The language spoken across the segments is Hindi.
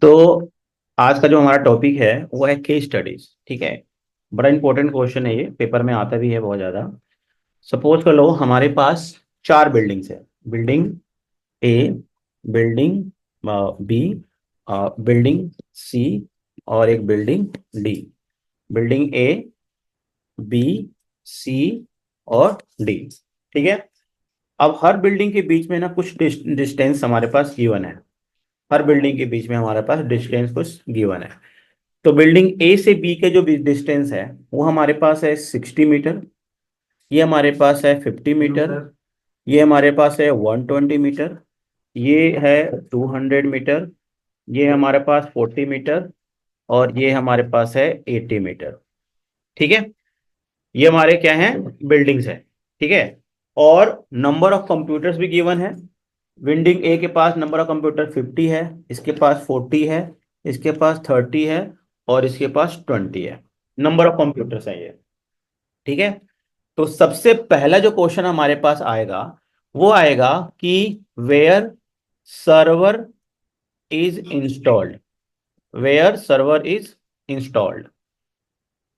तो आज का जो हमारा टॉपिक है वो है केस स्टडीज। ठीक है। बड़ा इंपॉर्टेंट क्वेश्चन है, ये पेपर में आता भी है बहुत ज़्यादा। सपोज कर लो हमारे पास चार बिल्डिंग्स है। बिल्डिंग ए, बिल्डिंग बी, बिल्डिंग सी और एक बिल्डिंग डी। बिल्डिंग ए, बी, सी और डी। ठीक है। अब हर बिल्डिंग के बीच में ना कुछ डिस्टेंस हमारे पास गिवन है। हर बिल्डिंग के बीच में हमारे पास डिस्टेंस कुछ गिवन है। तो बिल्डिंग ए से बी के जो डिस्टेंस है वो हमारे पास है 60 मीटर। ये हमारे पास है 50 मीटर। ये हमारे पास है 120 मीटर। ये है 200 मीटर। ये हमारे पास 40 मीटर। और ये हमारे पास है 80 मीटर। ठीक है। ये हमारे क्या हैं, बिल्डिंग्स है। ठीक है। और नंबर ऑफ कंप्यूटर्स भी गिवन है। बिल्डिंग ए के पास नंबर ऑफ कंप्यूटर 50 है, इसके पास 40 है, इसके पास 30 है और इसके पास 20 है। नंबर ऑफ कंप्यूटर्स है ये। ठीक है। तो सबसे पहला जो क्वेश्चन हमारे पास आएगा वो आएगा कि where server is installed. Where server is installed.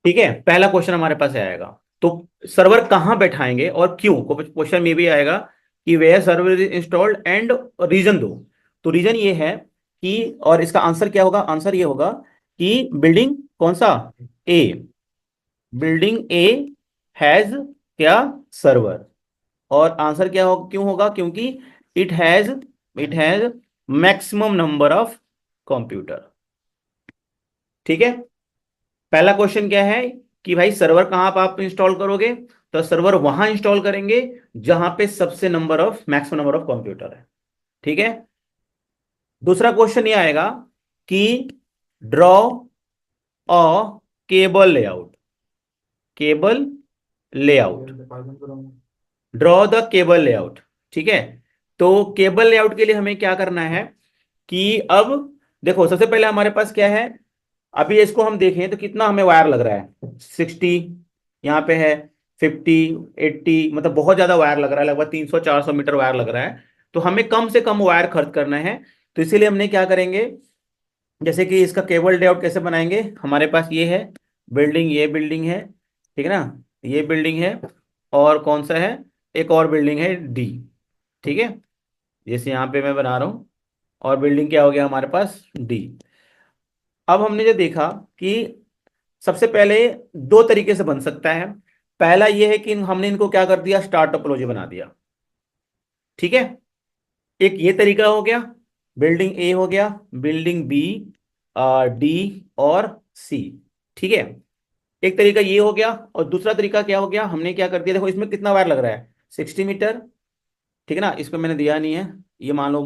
ठीक है, पहला क्वेश्चन हमारे पास ये आएगा। तो सर्वर कहां बैठाएंगे और क्यों, क्वेश्चन में भी आएगा कि where server is installed and region दो। तो रीजन ये है कि, और इसका आंसर क्या होगा, आंसर ये होगा कि बिल्डिंग कौन सा, ए। बिल्डिंग ए हैज क्या, सर्वर। और आंसर क्या हो, क्यों होगा, क्योंकि it has it has maximum number of computer. ठीक है। पहला क्वेश्चन क्या है कि भाई सर्वर कहां पर आप इंस्टॉल करोगे। तो सर्वर वहां इंस्टॉल करेंगे जहां पे सबसे number of maximum number of computer है। ठीक है। दूसरा क्वेश्चन ये आएगा कि draw a cable layout. Cable layout. Draw the cable layout. ठीक है। तो केबल लेआउट के लिए हमें क्या करना है कि अब देखो, सबसे पहले हमारे पास क्या है। अभी इसको हम देखें तो कितना हमें वायर लग रहा है, 60। यहाँ पे है 50, 80, मतलब बहुत ज्यादा वायर लग रहा है, लगभग 300-400 मीटर वायर लग रहा है। तो हमें कम से कम वायर खर्च करना है। तो इसीलिए हमने क्या करेंगे, जैसे कि इसका केबल लेआउट कैसे बनाएंगे। हमारे पास ये है बिल्डिंग, ये बिल्डिंग है, ठीक है ना, ये बिल्डिंग है, और कौन सा है, एक और बिल्डिंग है डी। ठीक है। जैसे यहाँ पे मैं बना रहा हूँ, और बिल्डिंग क्या हो गया हमारे पास, डी। अब हमने जो देखा कि सबसे पहले दो तरीके से बन सकता है। पहला यह है कि हमने इनको क्या कर दिया, स्टार टोपोलॉजी बना दिया। ठीक है। एक ये तरीका हो गया, बिल्डिंग ए हो गया, बिल्डिंग बी, डी और सी। ठीक है। एक तरीका ये हो गया, और दूसरा तरीका क्या हो गया, हमने क्या कर दिया, देखो इसमें कितना वायर लग रहा है, 60 मीटर। ठीक है ना, इसको मैंने दिया नहीं है। ये मान लो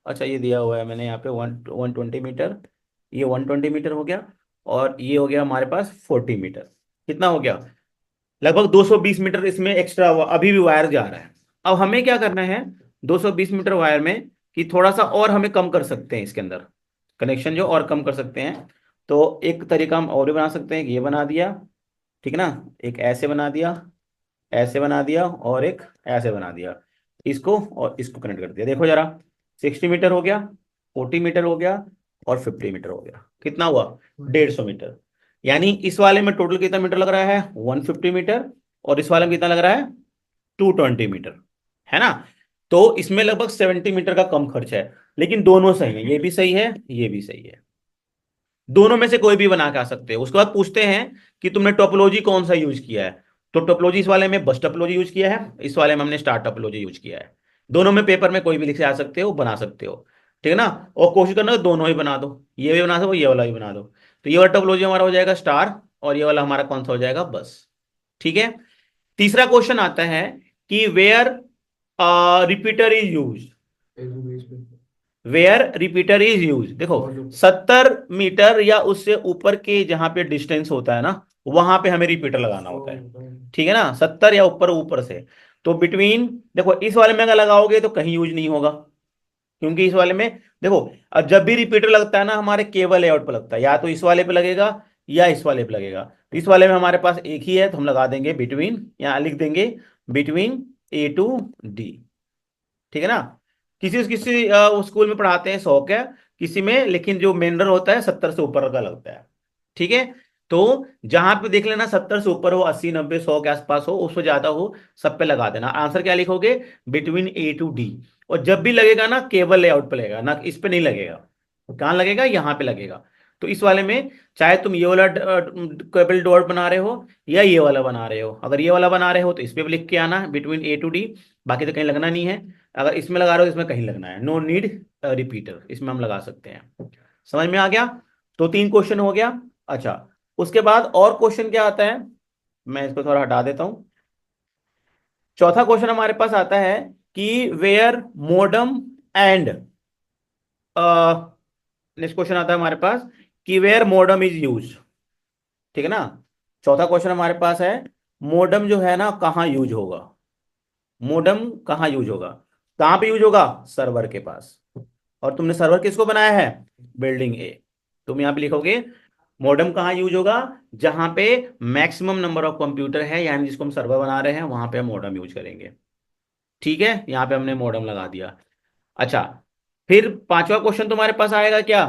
अच्छा ये दिया हुआ है मैंने यहाँ पे 120 मीटर। ये 120 मीटर हो गया। और ये हो गया हमारे पास 40 मीटर। कितना हो गया, लगभग 220 मीटर इसमें एक्स्ट्रा अभी भी वायर जा रहा है। अब हमें क्या करना है, 220 मीटर वायर में कि थोड़ा सा और हमें कम कर सकते हैं इसके अंदर, कनेक्शन जो और कम कर सकते हैं। तो एक तरीका हम और भी बना सकते हैं कि ये बना दिया, ठीक है ना, एक ऐसे बना दिया, ऐसे बना दिया और एक ऐसे बना दिया। इसको और इसको कनेक्ट कर दिया, देखो जरा, 60 मीटर हो गया, 40 मीटर हो गया और 50 मीटर हो गया। कितना हुआ, 150 मीटर। यानी इस वाले में टोटल कितना मीटर लग रहा है, 150 मीटर। और इस वाले में कितना लग रहा है, 220 मीटर, है ना। तो इसमें लगभग 70 मीटर का कम खर्च है। लेकिन दोनों सही है, ये भी सही है, ये भी सही है। दोनों में से कोई भी बना के आ सकते हो। उसके बाद पूछते हैं कि तुमने टोपोलॉजी कौन सा यूज किया है। तो टोपोलॉजी इस वाले में बस टोपोलॉजी यूज किया है, इस वाले में हमने स्टार टोपोलॉजी यूज किया है। दोनों में पेपर में कोई भी लिख के आ सकते हो, बना सकते हो। ठीक है ना। और कोशिश करना कि दोनों ही बना दो, ये भी बना दो, ये वाला भी बना दो। तो ये वाला टोपोलॉजी हमारा हो जाएगा स्टार, और ये वाला हमारा कौन सा हो जाएगा, बस। ठीक है। तीसरा क्वेश्चन आता है कि where repeater is use. Where repeater is use, देखो 70 मीटर या उससे ऊपर के जहां पे डिस्टेंस होता है ना, वहां पे हमें रिपीटर लगाना होता है। ठीक है ना, 70 या ऊपर ऊपर से। तो बिटवीन, देखो इस वाले में अगर लगाओगे तो कहीं यूज नहीं होगा, क्योंकि इस वाले में देखो, अब जब भी रिपीटर लगता है ना हमारे केबल लेआउट पर लगता है, या तो इस वाले पे लगेगा या इस वाले पे लगेगा। तो इस वाले में हमारे पास एक ही है, तो हम लगा देंगे बिटवीन, यहाँ लिख देंगे बिटवीन ए टू डी। ठीक है ना, किसी किसी स्कूल में पढ़ाते हैं 100 का, किसी में लेकिन जो मेनर होता है 70 से ऊपर का लगता है। ठीक है, तो जहां पे देख लेना 70 से ऊपर हो, 80 90 100 के आसपास हो, उससे ज्यादा हो, सब पे लगा देना। आंसर क्या लिखोगे? Between A to D। और जब भी लगेगा ना, केवल लेआउट पे लगेगा ना, इस पे नहीं लगेगा। कहाँ लगेगा? यहाँ पे लगेगा। तो इस वाले में चाहे तुम ये वाला केबल डॉट बना रहे हो या ये वाला बना रहे हो, अगर ये वाला बना रहे हो तो इस पे भी लिख के आना बिटवीन A to D। बाकी तो कहीं लगना नहीं है। अगर इसमें लगा रहे हो, इसमें कहीं लगना है। नो नीड रिपीटर, इसमें हम लगा सकते हैं। समझ में आ गया? तो 3 क्वेश्चन हो गया। अच्छा, उसके बाद और क्वेश्चन क्या आता है, मैं इसको थोड़ा हटा देता हूं। चौथा क्वेश्चन हमारे पास आता है कि where modem and, next question आता है हमारे पास कि वेयर मोडम इज यूज। ठीक है ना? चौथा क्वेश्चन हमारे पास है, मोडम जो है ना कहाँ यूज होगा। मोडम कहाँ यूज होगा? कहाँ पे यूज होगा? सर्वर के पास। और तुमने सर्वर किसको बनाया है? बिल्डिंग ए। तुम यहां पे लिखोगे मॉडेम कहाँ यूज होगा? जहां पे मैक्सिमम नंबर ऑफ कंप्यूटर है, यानी जिसको हम सर्वर बना रहे हैं, वहां पे हम मॉडेम यूज करेंगे। ठीक है, यहां पे हमने मॉडेम लगा दिया। अच्छा, फिर पांचवा क्वेश्चन तुम्हारे पास आएगा क्या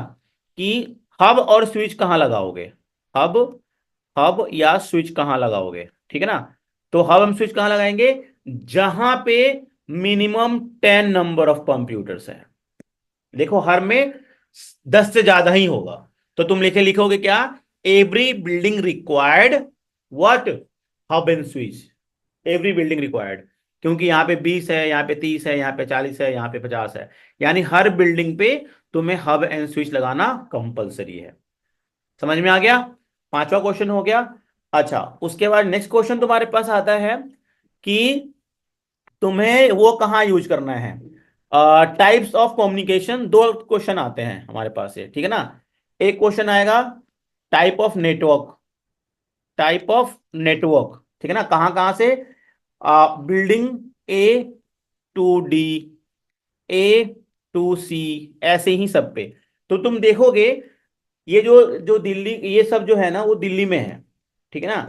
कि हब और स्विच कहाँ लगाओगे? हब, हब या स्विच कहाँ लगाओगे? ठीक है ना? तो हब हम स्विच कहाँ लगाएंगे? जहां पे मिनिमम 10 नंबर ऑफ कंप्यूटर्स है। देखो, हर में 10 से ज्यादा ही होगा। तो तुम लिखोगे क्या? Every building required what? Hub and switch. Every building required, क्योंकि यहाँ पे 20 है, यहाँ पे 30 है, यहाँ पे 40 है, यहाँ पे 50 है। यानी हर बिल्डिंग पे तुम्हें हब एंड स्विच लगाना कंपलसरी है। समझ में आ गया? पांचवा क्वेश्चन हो गया। अच्छा, उसके बाद नेक्स्ट क्वेश्चन तुम्हारे पास आता है कि तुम्हें वो कहाँ यूज करना है। टाइप्स ऑफ कम्युनिकेशन, दो क्वेश्चन आते हैं हमारे पास ये। ठीक है ना? एक क्वेश्चन आएगा type of network, type of network. ठीक है ना? कहाँ कहाँ से? Building A to D, A to C, ऐसे ही सब पे। तो तुम देखोगे ये जो जो दिल्ली, ये सब जो है ना वो दिल्ली में है। ठीक है ना?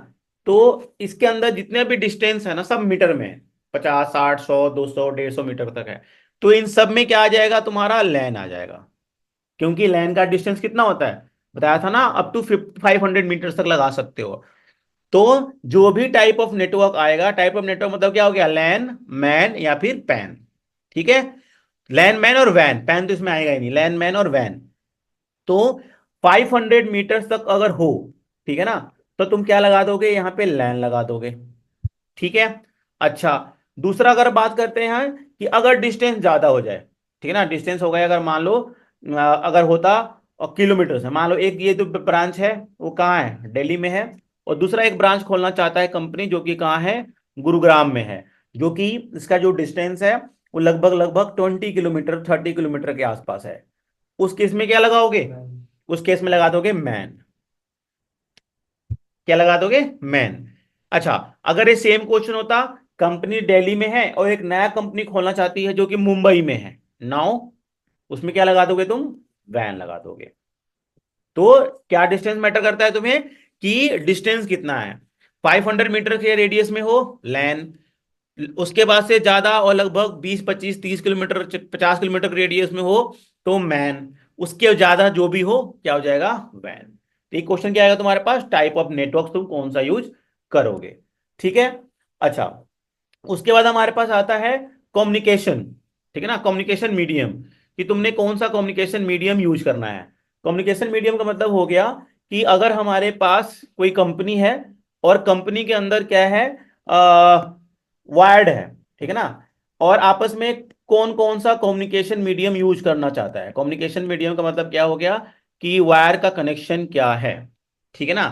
तो इसके अंदर जितने भी डिस्टेंस है ना, सब मीटर में है। 50 60 100 200 150 मीटर तक है। तो इन सब में क्या आ जाएगा? तुम्हारा लैन आ जाएगा। क्योंकि लैन का डिस्टेंस कितना होता है, बताया था ना, अप टू 500 मीटर तक लगा सकते हो। तो जो भी टाइप ऑफ नेटवर्क आएगा, टाइप ऑफ नेटवर्क मतलब क्या हो गया? लैन, मैन या फिर पैन। ठीक है? लैन, मैन और वैन, पैन तो इसमें आएगा ही नहीं। लैन, मैन और वैन। तो 500 मीटर तक अगर हो, ठीक है ना, तो तुम क्या लगा दोगे? यहां पे लैन लगा दोगे। ठीक है? अच्छा, दूसरा अगर बात करते हैं कि अगर डिस्टेंस ज्यादा हो जाए, ठीक है ना, डिस्टेंस हो गया, अगर मान लो अगर होता और किलोमीटर से, मान लो एक ये जो ब्रांच है वो कहाँ है? दिल्ली में है। और दूसरा एक ब्रांच खोलना चाहता है कंपनी, जो कि कहाँ है? गुरुग्राम में है। जो कि इसका जो डिस्टेंस है वो लगभग लगभग 20 किलोमीटर, 30 किलोमीटर के आसपास है। उस केस में क्या लगाओगे? उस केस में लगा दोगे मैन। क्या लगा दोगे? मैन। अच्छा, अगर ये सेम क्वेश्चन होता, कंपनी दिल्ली में है और एक नया कंपनी खोलना चाहती है जो कि मुंबई में है, नाउ उसमें क्या लगा दोगे तुम? वैन लगा दोगे। तो क्या डिस्टेंस मैटर करता है तुम्हें कि डिस्टेंस कितना है? 500 मीटर के रेडियस में हो, लैन। उसके बाद से ज्यादा और लगभग 20 25 30 किलोमीटर 50 किलोमीटर रेडियस में हो तो मैन। उसके ज्यादा जो भी हो क्या हो जाएगा? वैन। तो ये क्वेश्चन क्या आएगा तुम्हारे पास? टाइप ऑफ नेटवर्क तुम कौन सा यूज करोगे। ठीक है? अच्छा, उसके बाद हमारे पास आता है कम्युनिकेशन। ठीक है ना? कम्युनिकेशन मीडियम, कि तुमने कौन सा कम्युनिकेशन मीडियम यूज करना है। कम्युनिकेशन मीडियम का मतलब हो गया कि अगर हमारे पास कोई कंपनी है और कंपनी के अंदर क्या है, वायर्ड है, ठीक है ना, और आपस में कौन कौन सा कम्युनिकेशन मीडियम यूज करना चाहता है। कम्युनिकेशन मीडियम का मतलब क्या हो गया कि वायर का कनेक्शन क्या है। ठीक है ना?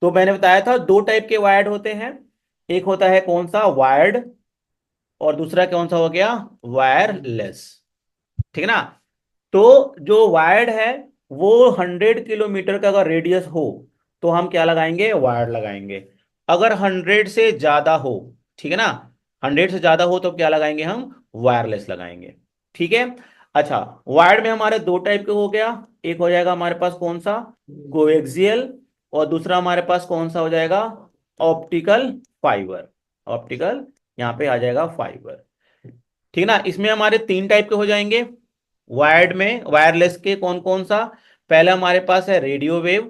तो मैंने बताया था दो टाइप के वायर्ड होते हैं। एक होता है कौन सा? वायर्ड। और दूसरा कौन सा हो गया? वायरलेस। ठीक है ना? तो जो वायर्ड है वो 100 किलोमीटर का अगर रेडियस हो तो हम क्या लगाएंगे? वायर लगाएंगे। अगर 100 से ज्यादा हो, ठीक है ना, 100 से ज्यादा हो तो क्या लगाएंगे? हम वायरलेस लगाएंगे। ठीक है? अच्छा, वायर्ड में हमारे दो टाइप के हो गया। एक हो जाएगा हमारे पास कौन सा? कोएक्सियल। और दूसरा हमारे पास कौन सा हो जाएगा? Optical fibre. ऑप्टिकल, यहां पे आ जाएगा फाइबर। ठीक है ना। इसमें हमारे तीन टाइप के हो जाएंगे। वायर्ड में वायरलेस के कौन कौन सा, पहला हमारे पास है रेडियो वेव,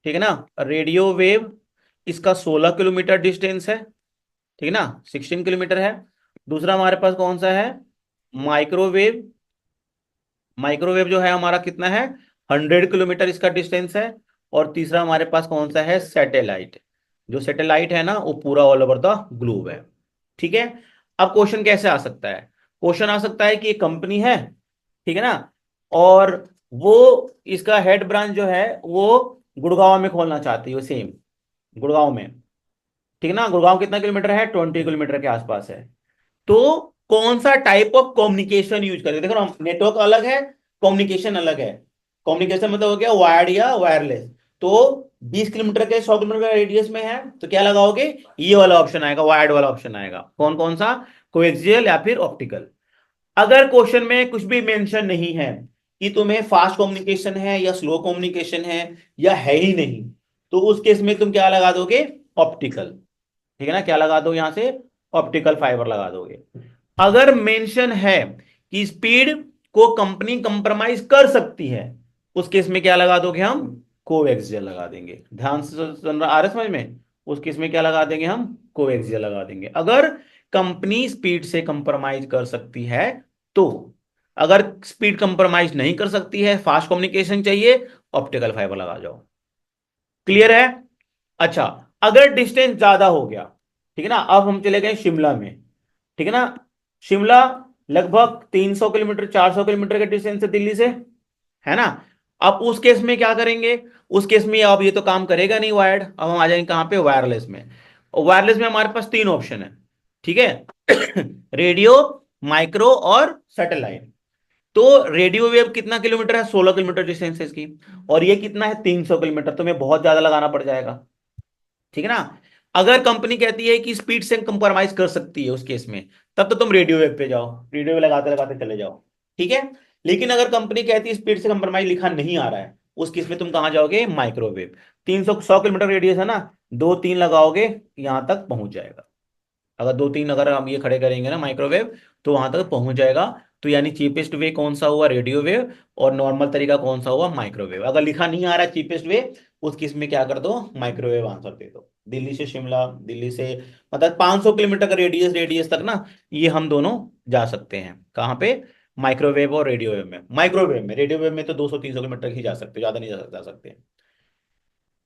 ठीक है ना। रेडियो वेव इसका 16 किलोमीटर डिस्टेंस है, ठीक है ना, 16 किलोमीटर है। दूसरा हमारे पास कौन सा है, माइक्रोवेव। माइक्रोवेव जो है हमारा कितना है, 100 किलोमीटर इसका डिस्टेंस है। और तीसरा हमारे पास कौन सा है, सैटेलाइट। जो सैटेलाइट है ना वो पूरा ऑल ओवर द ग्लोब है। ठीक है। अब क्वेश्चन कैसे आ सकता है, क्वेश्चन आ सकता है कि एक कंपनी है, ठीक है ना, और वो इसका हेड ब्रांच जो है वो गुड़गांव में खोलना चाहती है, सेम गुड़गांव में, ठीक है ना। गुड़गांव कितना किलोमीटर है, 20 किलोमीटर के आसपास है। तो कौन सा टाइप ऑफ कम्युनिकेशन यूज करेंगे, देखो ना, नेटवर्क अलग है, कम्युनिकेशन अलग है। कम्युनिकेशन मतलब हो गया वायर्ड या वायरलेस। तो 20 किलोमीटर के 100 किलोमीटर रेडियस में है तो क्या लगाओगे, ये वाला ऑप्शन आएगा, वायर्ड वाला ऑप्शन आएगा। कौन कौन सा, कोएक्सियल या फिर ऑप्टिकल। अगर क्वेश्चन में कुछ भी मेंशन नहीं है कि तुम्हें फास्ट कम्युनिकेशन है या स्लो कम्युनिकेशन है या है ही नहीं, तो उस केस में तुम क्या लगा दोगे, ऑप्टिकल। ठीक है ना, क्या लगा दो यहां से, ऑप्टिकल फाइबर लगा दोगे। अगर मेंशन है कि स्पीड को कंपनी कंप्रोमाइज कर सकती है, उस केस में क्या लगा दोगे हम, कोएक्सियल लगा देंगे। ध्यान से सुन रहा आ रहा है समझ में, उस केस में क्या लगा देंगे हम, कोएक्सियल लगा देंगे। अगर कंपनी स्पीड से कंप्रोमाइज कर सकती है तो, अगर स्पीड कंप्रोमाइज नहीं कर सकती है, फास्ट कम्युनिकेशन चाहिए, ऑप्टिकल फाइबर लगा जाओ। क्लियर है। अच्छा, अगर डिस्टेंस ज्यादा हो गया, ठीक है ना, अब हम चले गए शिमला में, ठीक है ना। शिमला लगभग 300 किलोमीटर 400 किलोमीटर के डिस्टेंस है दिल्ली से, है ना। अब उस केस में क्या करेंगे, उस केस में अब ये तो काम करेगा नहीं वायर्ड, अब हम आ जाएंगे कहां पे, वायरलेस में। और वायरलेस में हमारे पास तीन ऑप्शन है, ठीक है। रेडियो, माइक्रो और सैटेलाइट। तो रेडियो वेव कितना किलोमीटर है, 16 किलोमीटर डिस्टेंस है इसकी, और ये कितना है, 300 किलोमीटर, तो हमें बहुत ज्यादा लगाना पड़ जाएगा, ठीक है ना। अगर कंपनी कहती है कि स्पीड से कंप्रोमाइज कर सकती है उस केस में, तब तो तुम रेडियो वेव पे जाओ, रेडियो वेव लगाते लगाते चले जाओ, ठीक है। लेकिन अगर कंपनी कहती है स्पीड से कंप्रोमाइज लिखा नहीं आ रहा है, उस केस में तुम कहां जाओगे, माइक्रोवेव। 100 किलोमीटर रेडियस है ना, दो तीन लगाओगे यहां तक पहुंच जाएगा। अगर दो तीन अगर हम ये खड़े करेंगे ना माइक्रोवेव, तो वहां तक पहुंच जाएगा। तो यानी चीपेस्ट वे कौन सा हुआ, रेडियो वेव, और नॉर्मल तरीका कौन सा हुआ, माइक्रोवेव। अगर लिखा नहीं आ रहा है चीपेस्ट वे, उस केस में क्या कर दो, माइक्रोवेव आंसर दे दो। दिल्ली से शिमला, दिल्ली से मतलब 500 किलोमीटर का रेडियस रेडियस तक ना, ये हम दोनों जा सकते हैं कहाँ पे, माइक्रोवेव और रेडियो वेव में। माइक्रोवेव में, रेडियो वेव में तो 200 300 किलोमीटर ही जा सकते, ज्यादा नहीं जा सकते।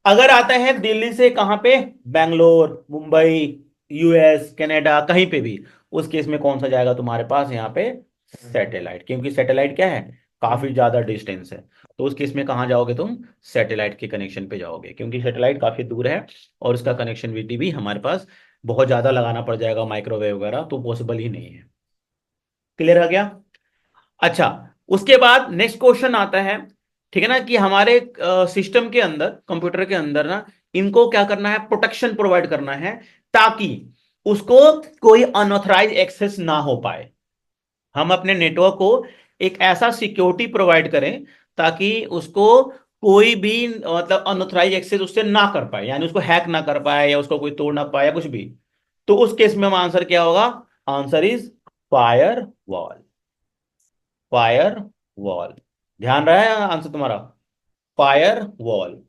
अगर आता है दिल्ली से कहां पे, बैंगलोर, मुंबई, यूएस, कनाडा, कहीं पे भी, उस केस में कौन सा जाएगा तुम्हारे पास यहाँ पे, सैटेलाइट। क्योंकि सैटेलाइट क्या है, काफी ज्यादा डिस्टेंस है। तो उस केस में कहाँ जाओगे तुम, सैटेलाइट के कनेक्शन पे जाओगे, क्योंकि सैटेलाइट काफी दूर है और उसका कनेक्शनविटी भी हमारे पास बहुत ज्यादा लगाना पड़ जाएगा, माइक्रोवेव वगैरह तो पॉसिबल ही नहीं है। क्लियर हो गया। अच्छा, उसके बाद नेक्स्ट क्वेश्चन आता है, ठीक है ना, कि हमारे सिस्टम के अंदर, कंप्यूटर के अंदर ना, इनको क्या करना है, प्रोटेक्शन प्रोवाइड करना है, ताकि उसको कोई अनऑथराइज एक्सेस ना हो पाए। हम अपने नेटवर्क को एक ऐसा सिक्योरिटी प्रोवाइड करें ताकि उसको कोई भी मतलब अनऑथराइज एक्सेस उससे ना कर पाए, यानी उसको हैक ना कर पाए या उसको कोई तोड़ ना पाए या कुछ भी। तो उस केस में हम आंसर क्या होगा, answer is fire wall. Fire wall, ध्यान रहा है आंसर तुम्हारा, फायर वॉल।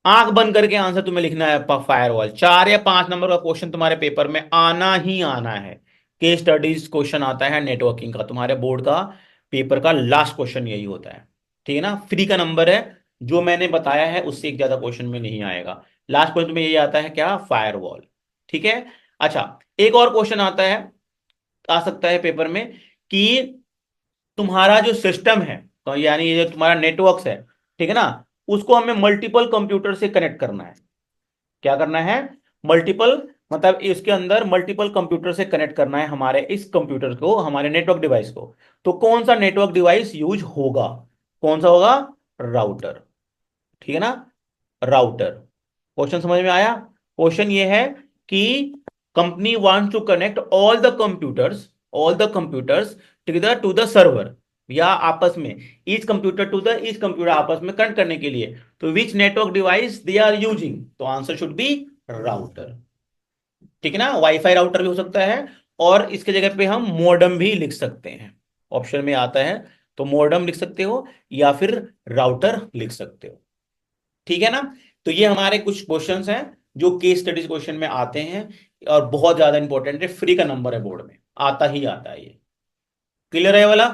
आंख बंद करके आंसर तुम्हें लिखना है, फायर वॉल। 4 या 5 नंबर का क्वेश्चन तुम्हारे पेपर में आना ही आना है। केस स्टडीज क्वेश्चन आता है नेटवर्किंग का, तुम्हारे बोर्ड का पेपर का लास्ट क्वेश्चन यही होता है, ठीक है ना। फ्री का नंबर है, जो मैंने बताया है उससे एक ज्यादा क्वेश्चन में नहीं आएगा। लास्ट क्वेश्चन में यही आता है क्या, फायर वॉल, ठीक है। अच्छा, एक और क्वेश्चन आता है, आ सकता है पेपर में, कि तुम्हारा जो सिस्टम है, तो यानी ये जो तुम्हारा नेटवर्क्स है, ठीक है ना, उसको हमें मल्टीपल कंप्यूटर से कनेक्ट करना है। क्या करना है, मल्टीपल, मतलब इसके अंदर मल्टीपल कंप्यूटर से कनेक्ट करना है हमारे इस कंप्यूटर को, हमारे नेटवर्क डिवाइस को। तो कौन सा नेटवर्क डिवाइस यूज होगा, कौन सा होगा, राउटर, ठीक है ना, राउटर। क्वेश्चन समझ में आया। क्वेश्चन ये है कि company wants to connect all the computers together to the server, या आपस में each computer to the each computer, आपस में कनेक्ट करने के लिए। तो which network device they are using, तो आंसर शुड बी राउटर, ठीक है ना। वाईफाई राउटर भी हो सकता है, और इसके जगह पे हम मॉडेम भी लिख सकते हैं, ऑप्शन में आता है। तो मॉडेम लिख सकते हो या फिर राउटर लिख सकते हो, ठीक है ना। तो ये हमारे कुछ क्वेश्चंस हैं जो केस स्टडीज क्वेश्चन में आते हैं, और बहुत ज्यादा इंपॉर्टेंट है, फ्री का नंबर है बोर्ड में, आता ही आता है ये। क्लियर है ये वाला?